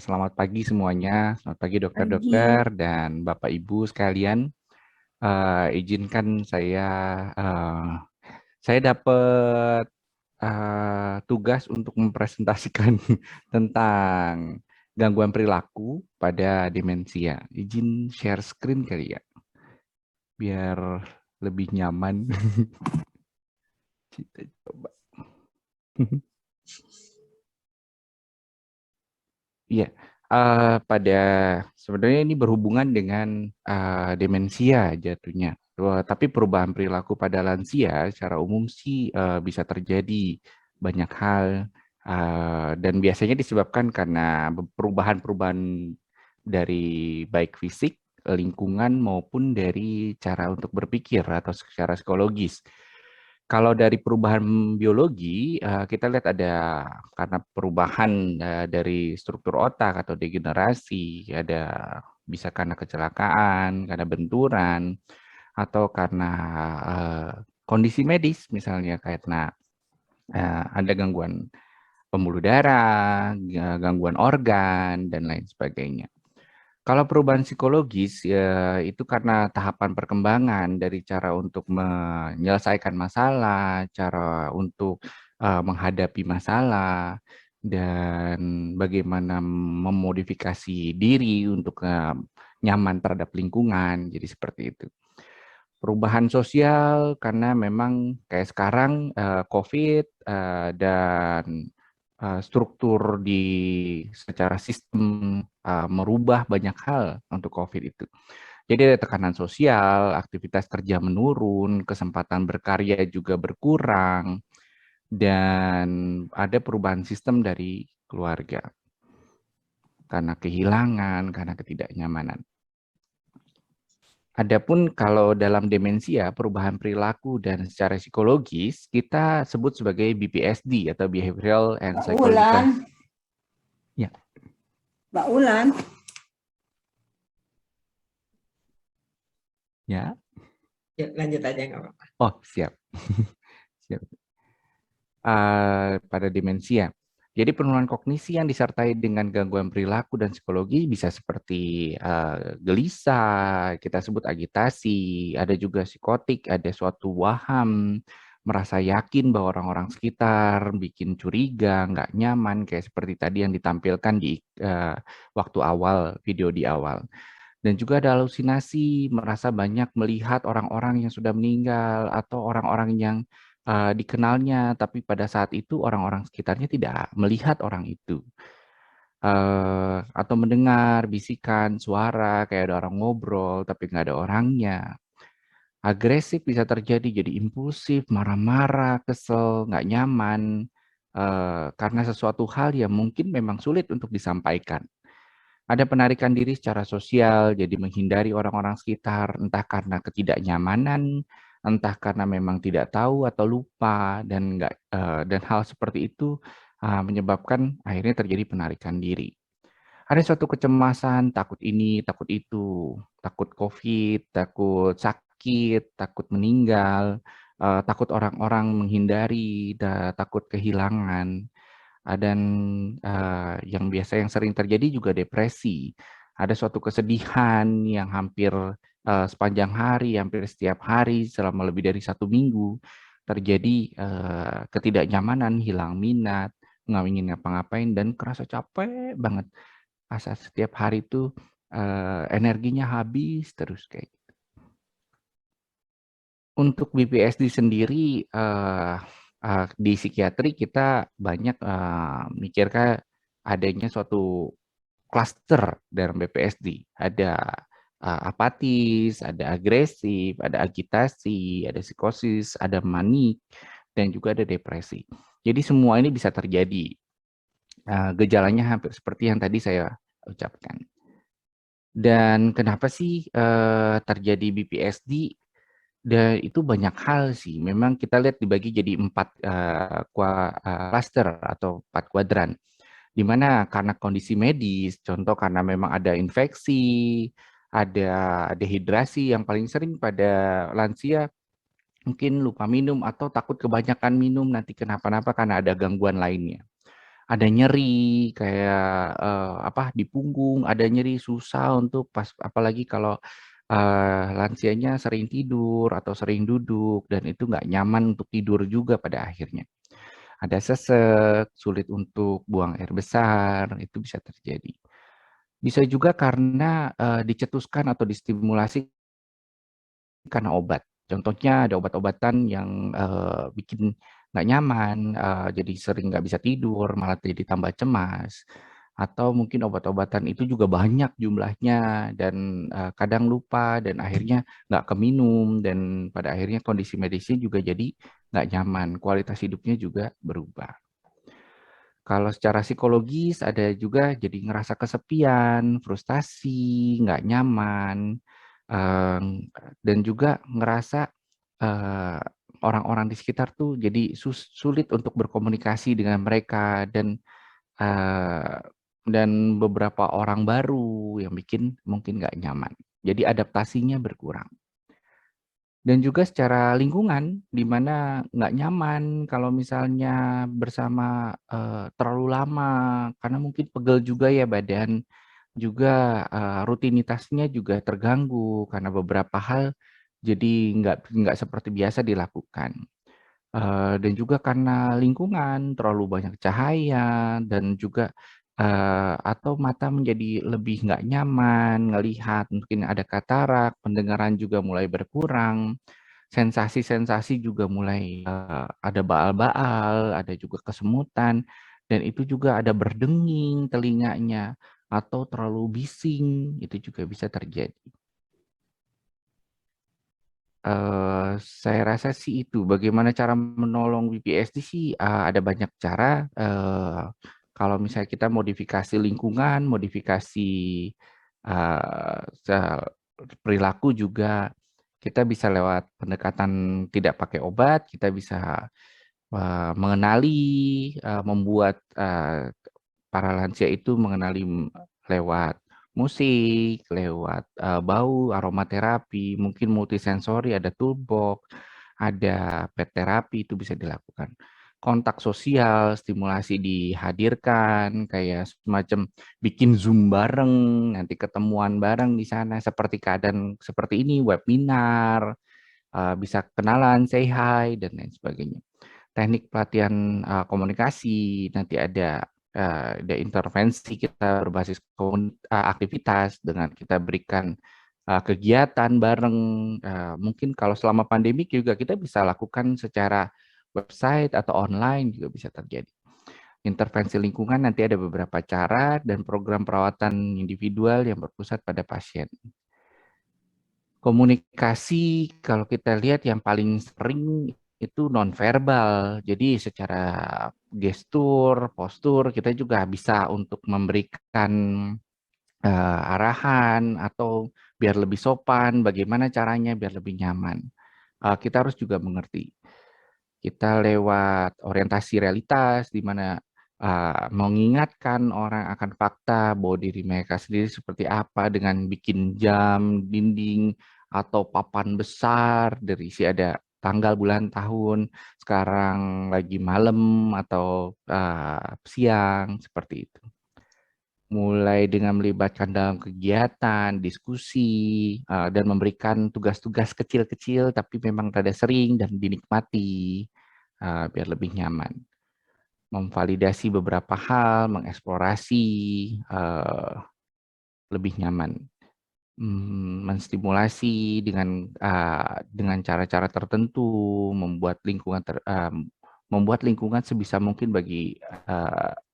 Selamat pagi semuanya. Selamat pagi dokter-dokter Pagi. dan Bapak Ibu sekalian. Izinkan saya dapat tugas untuk mempresentasikan tentang gangguan perilaku pada demensia. Izin share screen kali ya, biar lebih nyaman. Kita coba. Iya, pada sebenarnya ini berhubungan dengan demensia jatuhnya. Tapi perubahan perilaku pada lansia secara umum sih bisa terjadi banyak hal dan biasanya disebabkan karena perubahan-perubahan dari baik fisik, lingkungan maupun dari cara untuk berpikir atau secara psikologis. Kalau dari perubahan biologi, kita lihat ada karena perubahan dari struktur otak atau degenerasi, ada bisa karena kecelakaan, karena benturan, atau karena kondisi medis, misalnya karena ada gangguan pembuluh darah, gangguan organ, dan lain sebagainya. Kalau perubahan psikologis ya itu karena tahapan perkembangan dari cara untuk menyelesaikan masalah, cara untuk menghadapi masalah, dan bagaimana memodifikasi diri untuk nyaman terhadap lingkungan. Jadi seperti itu. Perubahan sosial karena memang kayak sekarang COVID dan struktur di secara sistem merubah banyak hal untuk COVID itu. Jadi ada tekanan sosial, aktivitas kerja menurun, kesempatan berkarya juga berkurang, dan ada perubahan sistem dari keluarga karena kehilangan, karena ketidaknyamanan. Adapun kalau dalam demensia, perubahan perilaku dan secara psikologis, kita sebut sebagai BPSD atau Behavioral and Mbak Psychological. Ulan, Ya, Mbak Ulan. ya. Ya, lanjut aja nggak apa-apa. Oh, siap. Siap. Pada demensia. Jadi penurunan kognisi yang disertai dengan gangguan perilaku dan psikologi bisa seperti gelisah, kita sebut agitasi, ada juga psikotik, ada suatu waham, merasa yakin bahwa orang-orang sekitar, bikin curiga, nggak nyaman, kayak seperti tadi yang ditampilkan di waktu awal, video di awal. Dan juga ada halusinasi, merasa banyak melihat orang-orang yang sudah meninggal atau orang-orang yang dikenalnya, tapi pada saat itu orang-orang sekitarnya tidak melihat orang itu. Atau mendengar bisikan suara, kayak ada orang ngobrol, tapi nggak ada orangnya. Agresif bisa terjadi, jadi impulsif, marah-marah, kesel, nggak nyaman, karena sesuatu hal yang mungkin memang sulit untuk disampaikan. Ada penarikan diri secara sosial, jadi menghindari orang-orang sekitar, entah karena ketidaknyamanan, entah karena memang tidak tahu atau lupa, dan hal seperti itu menyebabkan akhirnya terjadi penarikan diri. Ada suatu kecemasan, takut ini, takut itu, takut COVID, takut sakit, takut meninggal, takut orang-orang menghindari, takut kehilangan. Dan yang biasa yang sering terjadi juga depresi. Ada suatu kesedihan yang hampir sepanjang hari, hampir setiap hari selama lebih dari 1 minggu terjadi ketidaknyamanan, hilang minat, nggak ingin ngapa-ngapain dan kerasa capek banget. Asa setiap hari itu energinya habis terus kayak gitu. Untuk BPSD sendiri di psikiatri kita banyak mikirkan adanya suatu klaster dalam BPSD. Ada apatis, ada agresif, ada agitasi, ada psikosis, ada manik, dan juga ada depresi. Jadi semua ini bisa terjadi. Gejalanya hampir seperti yang tadi saya ucapkan. Dan kenapa sih terjadi BPSD? Dan itu banyak hal sih. Memang kita lihat dibagi jadi 4 cluster atau 4 kuadran. Di mana karena kondisi medis, contoh karena memang ada infeksi, ada dehidrasi yang paling sering pada lansia, mungkin lupa minum atau takut kebanyakan minum nanti kenapa-napa karena ada gangguan lainnya. ada nyeri kayak di punggung, ada nyeri susah untuk pas apalagi kalau lansianya sering tidur atau sering duduk dan itu nggak nyaman untuk tidur juga pada akhirnya. Ada sesek, sulit untuk buang air besar, itu bisa terjadi. Bisa juga karena dicetuskan atau distimulasi karena obat. Contohnya ada obat-obatan yang bikin nggak nyaman, jadi sering nggak bisa tidur, malah jadi tambah cemas. Atau mungkin obat-obatan itu juga banyak jumlahnya dan kadang lupa dan akhirnya nggak keminum dan pada akhirnya kondisi medisnya juga jadi nggak nyaman, kualitas hidupnya juga berubah. Kalau secara psikologis ada juga jadi ngerasa kesepian, frustasi, nggak nyaman, eee, dan juga ngerasa, eee, orang-orang di sekitar tuh jadi sulit untuk berkomunikasi dengan mereka eee, dan beberapa orang baru yang bikin mungkin nggak nyaman. Jadi adaptasinya berkurang. Dan juga secara lingkungan, di mana nggak nyaman kalau misalnya bersama, terlalu lama, karena mungkin pegel juga ya badan, juga, rutinitasnya juga terganggu karena beberapa hal jadi nggak seperti biasa dilakukan. Dan juga karena lingkungan, terlalu banyak cahaya dan juga, atau mata menjadi lebih nggak nyaman ngelihat, mungkin ada katarak, pendengaran juga mulai berkurang. Sensasi-sensasi juga mulai, ada baal-baal, ada juga kesemutan, dan itu juga ada berdenging telinganya, atau terlalu bising, itu juga bisa terjadi. Saya rasa sih itu, bagaimana cara menolong BPSD sih, ada banyak cara, kalau misalnya kita modifikasi lingkungan, modifikasi, se perilaku juga, kita bisa lewat pendekatan tidak pakai obat, kita bisa, mengenali, membuat, para lansia itu mengenali lewat musik, lewat, bau, aromaterapi, mungkin multisensori, ada toolbox, ada pet terapi, itu bisa dilakukan. Kontak sosial, stimulasi dihadirkan, kayak semacam bikin Zoom bareng, nanti ketemuan bareng di sana, seperti keadaan seperti ini, webinar, bisa kenalan, say hi, dan lain sebagainya. Teknik pelatihan, komunikasi, nanti ada intervensi kita berbasis aktivitas dengan kita berikan, kegiatan bareng, mungkin kalau selama pandemi juga kita bisa lakukan secara website atau online juga bisa terjadi. Intervensi lingkungan nanti ada beberapa cara dan program perawatan individual yang berpusat pada pasien. Komunikasi kalau kita lihat yang paling sering itu nonverbal. Jadi secara gestur, postur kita juga bisa untuk memberikan arahan atau biar lebih sopan, bagaimana caranya biar lebih nyaman. Kita harus juga mengerti. Kita lewat orientasi realitas di mana mengingatkan orang akan fakta bahwa diri mereka sendiri seperti apa dengan bikin jam, dinding, atau papan besar berisi ada tanggal, bulan, tahun, sekarang lagi malam atau siang, seperti itu. Mulai dengan melibatkan dalam kegiatan, diskusi, dan memberikan tugas-tugas kecil-kecil tapi memang rada sering dan dinikmati, biar lebih nyaman. Memvalidasi beberapa hal, mengeksplorasi, lebih nyaman. Menstimulasi dengan cara-cara tertentu, membuat lingkungan sebisa mungkin bagi,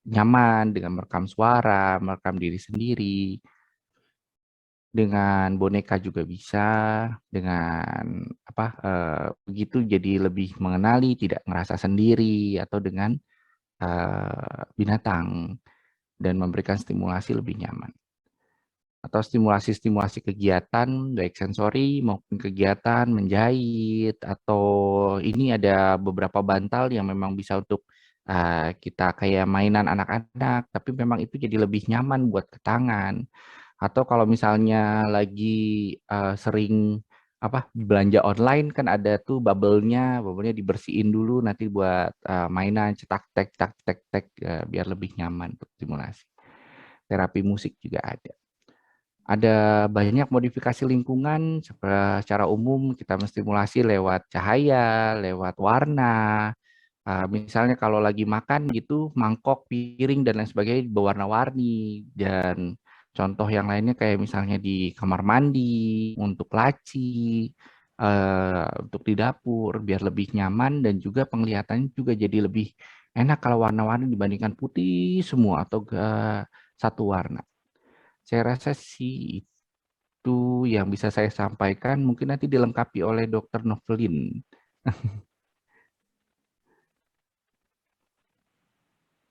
nyaman dengan merekam suara, merekam diri sendiri. Dengan boneka juga bisa, dengan begitu jadi lebih mengenali, tidak merasa sendiri, atau dengan, binatang, dan memberikan stimulasi lebih nyaman. Atau stimulasi-stimulasi kegiatan, baik sensori maupun kegiatan menjahit, atau ini ada beberapa bantal yang memang bisa untuk, kita kayak mainan anak-anak, tapi memang itu jadi lebih nyaman buat ke tangan. Atau kalau misalnya lagi, sering belanja online kan ada tuh bubble-nya dibersihin dulu nanti buat mainan cetak tek cetak tek tek biar lebih nyaman untuk stimulasi. Terapi musik juga ada. Ada banyak modifikasi lingkungan secara umum kita menstimulasi lewat cahaya, lewat warna. Misalnya kalau lagi makan gitu, mangkok, piring dan lain sebagainya berwarna-warni dan contoh yang lainnya kayak misalnya di kamar mandi, untuk laci, untuk di dapur biar lebih nyaman dan juga penglihatannya juga jadi lebih enak kalau warna-warni dibandingkan putih semua atau satu warna. Saya rasa sih itu yang bisa saya sampaikan, mungkin nanti dilengkapi oleh Dokter Novelin.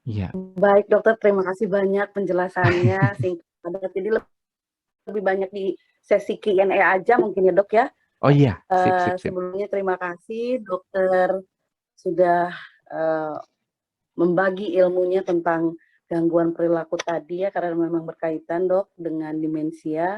Iya. Baik dokter, terima kasih banyak penjelasannya. Singkat padat, jadi lebih banyak di sesi Q&A aja mungkin ya dok ya. Oh iya, sip, sip, sip. Sebelumnya terima kasih dokter sudah membagi ilmunya tentang gangguan perilaku tadi ya, karena memang berkaitan dok dengan demensia.